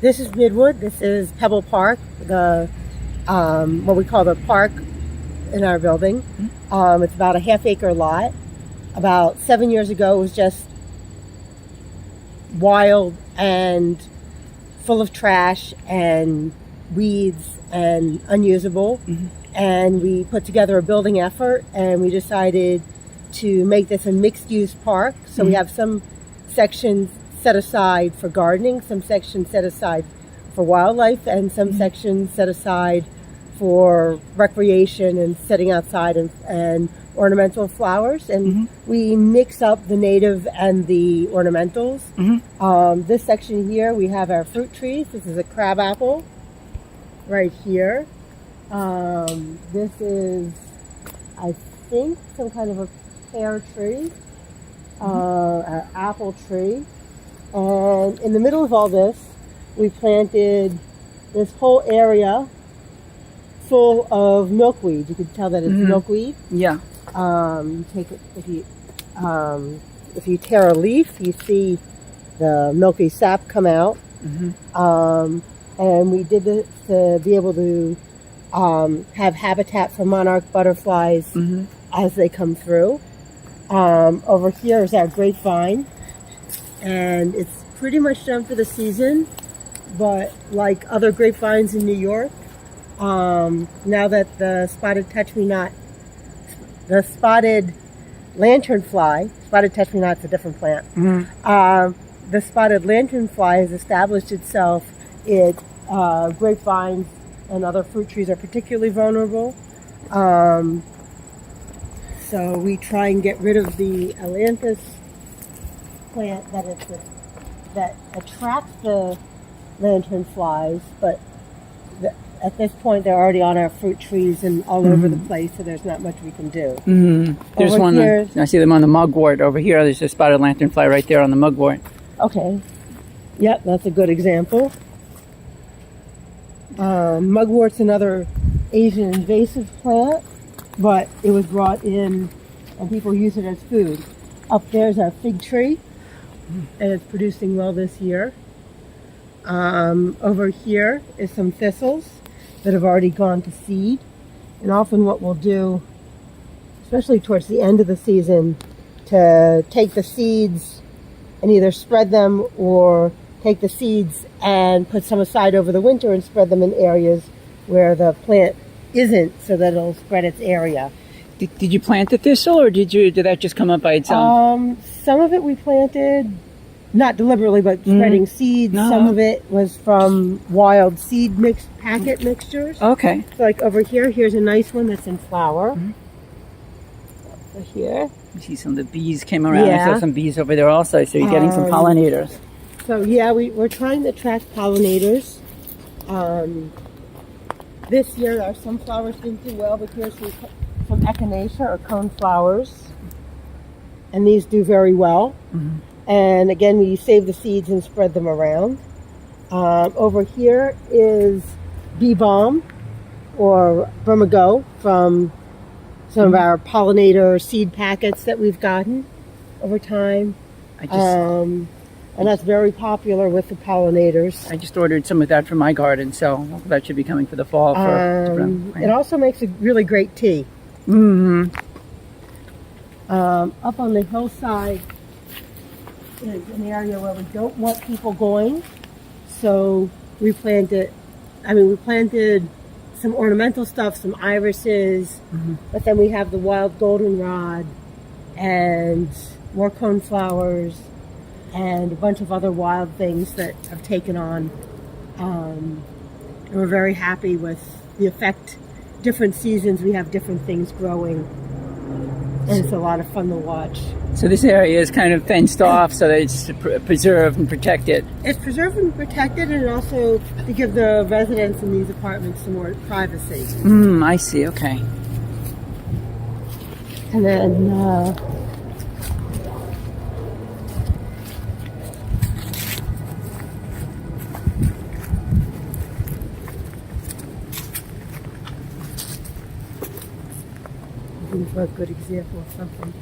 This is Midwood. This is Pebble Park, the what we call the park in our building. It's about a half-acre lot. About 7 years ago, it was just wild and full of trash and weeds and unusable. And we put together a building effort, and we decided to make this a mixed-use park. So we have some sections set aside for gardening, some sections set aside for wildlife, and some sections set aside for recreation and sitting outside and ornamental flowers. And we mix up the native and the ornamentals. This section here, we have our fruit trees. This is a crab apple right here. This is, I think, some kind of a pear tree, our apple tree. And in the middle of all this, we planted this whole area full of milkweed. You can tell that it's milkweed. Yeah. Take it if you tear a leaf, you see the milky sap come out. And we did this to be able to have habitat for monarch butterflies as they come through. Over here is our grapevine, and it's pretty much done for the season. But like other grapevines in New York, now that the spotted lanternfly, spotted touch-me-not's a different plant. The spotted lanternfly has established itself. Grapevines and other fruit trees are particularly vulnerable. So we try and get rid of the ailanthus plant that attracts the lanternflies, but at this point they're already on our fruit trees and all over the place, so there's not much we can do. There's over one, here, I see them on the mugwort over here. There's a spotted lanternfly right there on the mugwort. Okay. Yep, that's a good example. Mugwort's another Asian invasive plant, but it was brought in and people use it as food. Up there's our fig tree, and it's producing well this year. Over here is some thistles that have already gone to seed. And often what we'll do, especially towards the end of the season, to take the seeds and either spread them or take the seeds and put some aside over the winter and spread them in areas where the plant isn't, so that it'll spread its area. Did you plant the thistle, or did that just come up by itself? Some of it we planted, not deliberately, but spreading seeds. Some of it was from wild seed packet mixtures. Okay. So like over here, here's a nice one that's in flower. Over here. You see some of the bees came around. Yeah. I saw some bees over there also, so you're getting some pollinators. So yeah, we're trying to attract pollinators. This year our sunflowers didn't do well, but here's some echinacea or cone flowers. And these do very well. And again, we save the seeds and spread them around. Over here is bee balm or vermigo from some of our pollinator seed packets that we've gotten over time. And that's very popular with the pollinators. I just ordered some of that for my garden, so that should be coming for the fall. It also makes a really great tea. Up on the hillside is an area where we don't want people going, so we planted some ornamental stuff, some irises, but then we have the wild goldenrod and more coneflowers and a bunch of other wild things that have taken on. And we're very happy with the effect. Different seasons, we have different things growing, and it's a lot of fun to watch. So this area is kind of fenced off so that it's preserved and protected. It's preserved and protected, and also to give the residents in these apartments some more privacy. I see, okay. And then for a good example of something.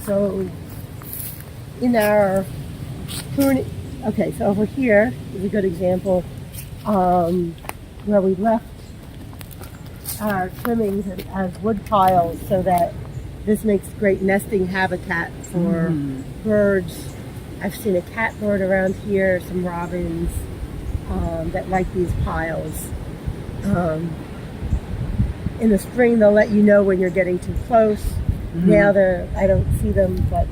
So in our Okay, so over here is a good example where we left our trimmings as wood piles so that this makes great nesting habitat for birds. I've seen a catbird around here, some robins that like these piles. In the spring, they'll let you know when you're getting too close. Now I don't see them, but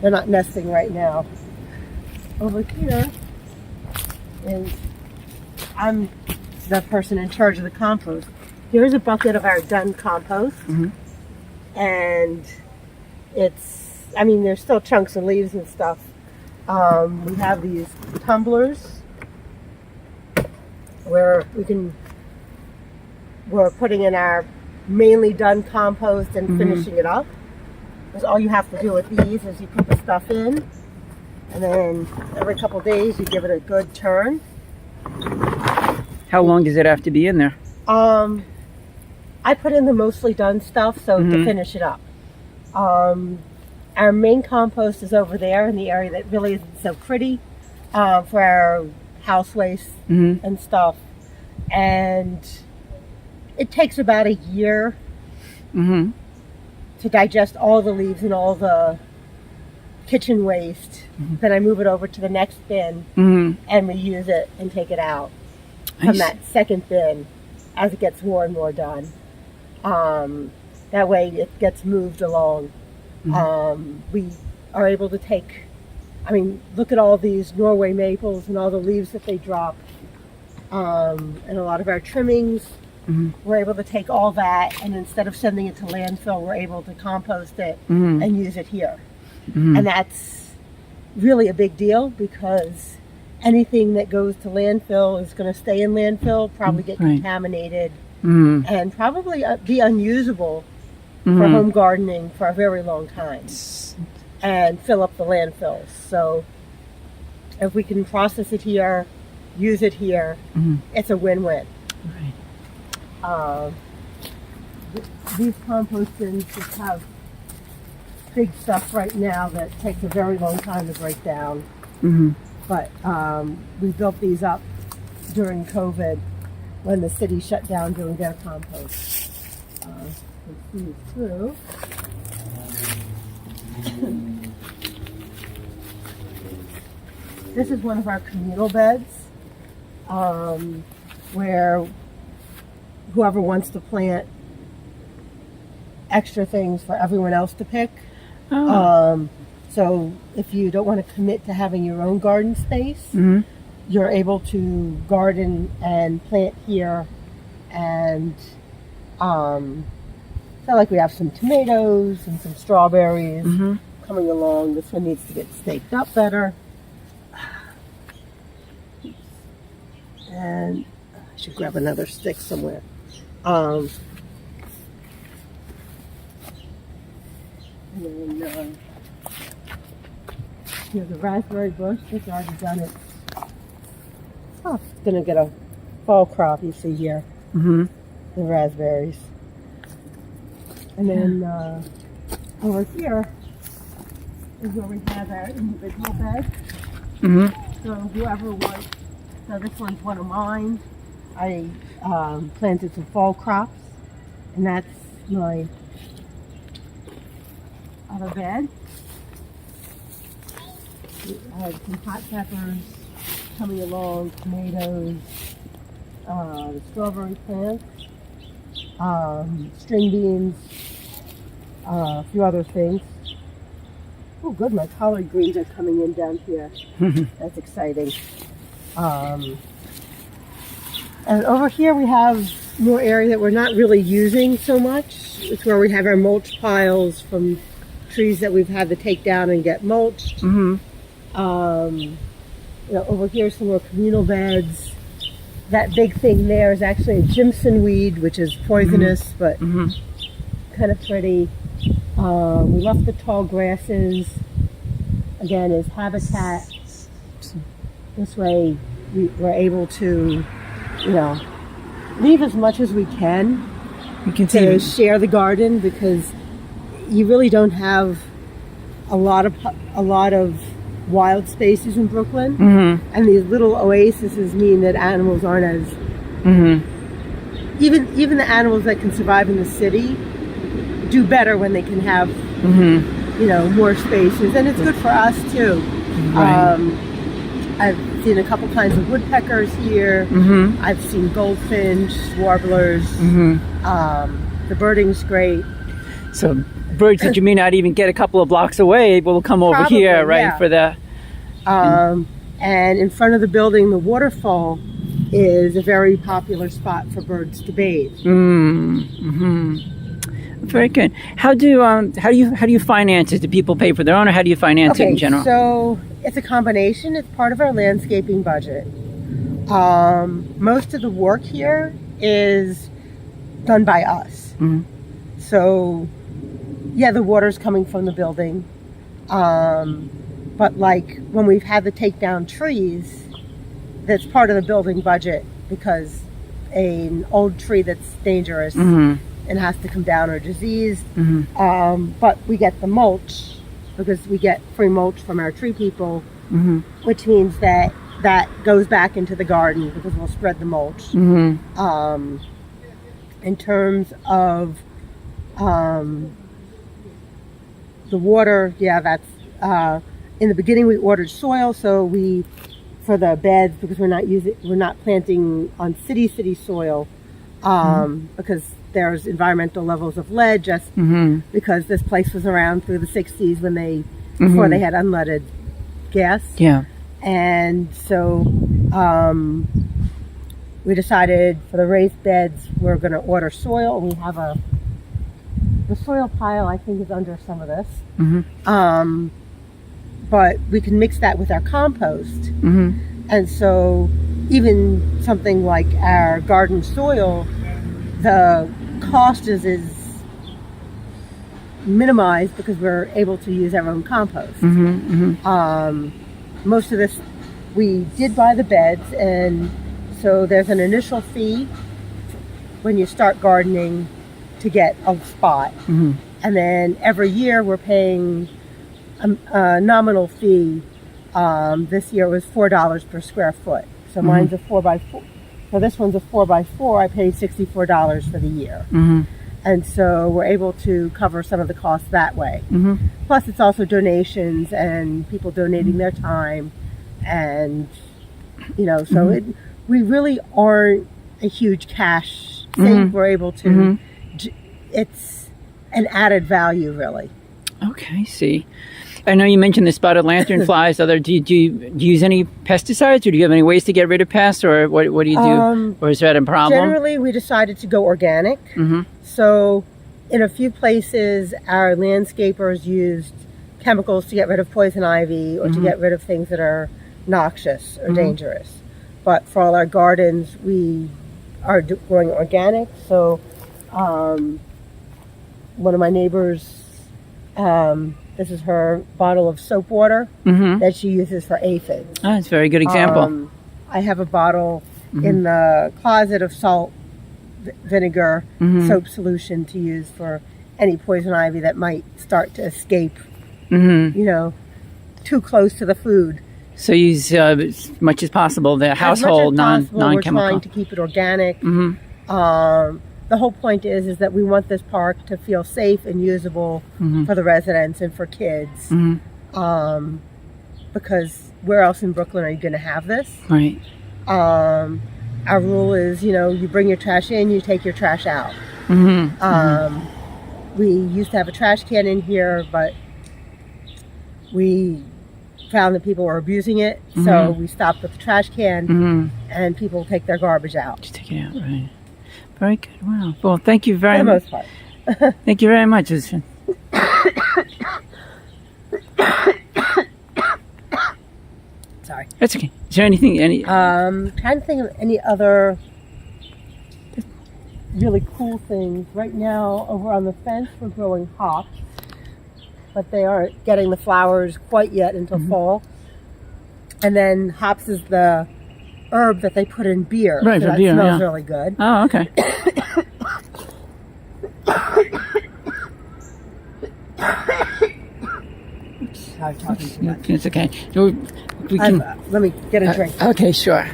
they're not nesting right now. Over here is, I'm the person in charge of the compost. Here's a bucket of our done compost. And there's still chunks and leaves and stuff. We have these tumblers where we're putting in our mainly done compost and finishing it up. Because all you have to do with these is you put the stuff in, and then every couple days you give it a good turn. How long does it have to be in there? I put in the mostly done stuff to finish it up. Our main compost is over there in the area that really isn't so pretty for our house waste and stuff. And it takes about a year to digest all the leaves and all the kitchen waste. Then I move it over to the next bin and reuse it and take it out from that second bin as it gets more and more done. That way it gets moved along. We are able to take, look at all these Norway maples and all the leaves that they drop. And a lot of our trimmings, we're able to take all that, and instead of sending it to landfill, we're able to compost it and use it here. And that's really a big deal, because anything that goes to landfill is going to stay in landfill, probably get contaminated, and probably be unusable for home gardening for a very long time, and fill up the landfills. So if we can process it here, use it here, it's a win-win. These compost bins just have big stuff right now that takes a very long time to break down. But we built these up during COVID when the city shut down doing their compost. Let's see through. This is one of our communal beds where whoever wants to plant extra things for everyone else to pick. So if you don't want to commit to having your own garden space, you're able to garden and plant here. And so like we have some tomatoes and some strawberries coming along. This one needs to get staked up better. And I should grab another stick somewhere. And then here's a raspberry bush that's already done it. Oh, it's gonna get a fall crop, you see here. The raspberries. And then over here is where we have our individual beds. So whoever wants, so this one's one of mine. I planted some fall crops, and that's my other bed. I have some hot peppers coming along, tomatoes, the strawberry plants, string beans, a few other things. Oh, good, my collard greens are coming in down here. That's exciting. And over here we have more area that we're not really using so much. It's where we have our mulch piles from trees that we've had to take down and get mulched. Over here some more communal beds. That big thing there is actually a Jimson weed, which is poisonous, but kind of pretty. We left the tall grasses, again, as habitat. This way we're able to, leave as much as we can to share the garden, because you really don't have a lot of wild spaces in Brooklyn, Mm-hmm. and these little oases mean that animals aren't as Mm-hmm. even the animals that can survive in the city do better when they can have Mm-hmm. more spaces, and it's good for us too. Right. I've seen a couple kinds of woodpeckers here. Mm-hmm. I've seen goldfinch, warblers. Mm-hmm. The birding's great. So birds that you may not even get a couple of blocks away will come over Probably, here, right, yeah. for the... And in front of the building, the waterfall is a very popular spot for birds to bathe. Mm-hmm. Very good. How do you finance it? Do people pay for their own, or how do you finance it in general? So it's a combination. It's part of our landscaping budget. Most of the work here is done by us. Mm-hmm. So, yeah, the water's coming from the building. But like when we've had to take down trees, that's part of the building budget because an old tree that's dangerous Mm-hmm. and has to come down or diseased. Mm-hmm. But we get the mulch because we get free mulch from our tree people, Mm-hmm. which means that goes back into the garden because we'll spread the mulch. Mm-hmm. In terms of the water, yeah, that's in the beginning we ordered soil, so for the beds because we're not planting on city soil because there's environmental levels of lead just Mm-hmm. because this place was around through the 60s when before they had unleaded gas. Yeah. And so we decided for the raised beds we're going to order soil. We have the soil pile I think is under some of this. Mm-hmm. But we can mix that with our compost. Mm-hmm. And so even something like our garden soil, the cost is minimized because we're able to use our own compost. Mm-hmm. Mm-hmm. Most of this we did buy the beds, and so there's an initial fee when you start gardening to get a spot. Mm-hmm. And then every year we're paying a nominal fee. This year it was $4 per square foot. So mine's a 4x4. So this one's a 4x4. I paid $64 for the year. Mm-hmm. And so we're able to cover some of the costs that way. Mm-hmm. Plus it's also donations and people donating their time. And, so we really aren't a huge cash thing. We're able to, it's an added value really. Okay, see. I know you mentioned the spotted lanternflies. Do you use any pesticides, or do you have any ways to get rid of pests, or what do you do? Or is that a problem? Generally, we decided to go organic. Mm-hmm. So in a few places, our landscapers used chemicals to get rid of poison ivy or to get rid of things that are noxious or dangerous. But for all our gardens, we are growing organic. So one of my neighbors, this is her bottle of soap water that she uses for aphids. Oh, that's a very good example. I have a bottle in the closet of salt vinegar soap solution to use for any poison ivy that might start to escape, too close to the food. So use as much as possible the household non-chemical. We're trying to keep it organic. The whole point is that we want this park to feel safe and usable for the residents and for kids. Because where else in Brooklyn are you going to have this? Right. Our rule is, you bring your trash in, you take your trash out. We used to have a trash can in here, but we found that people were abusing it, so we stopped with the trash can, and people take their garbage out. Just take it out, right. Very good. Wow. Well, thank you very much. For the most part. Thank you very much. Sorry. That's okay. Is there anything? Trying to think of any other really cool things. Right now, over on the fence, we're growing hops, but they aren't getting the flowers quite yet until fall. And then hops is the herb that they put in beer. Right, so for that beer, smells yeah. really good. Oh, okay. tired talking too much. It's okay. So we can, Let me get a drink. okay, sure.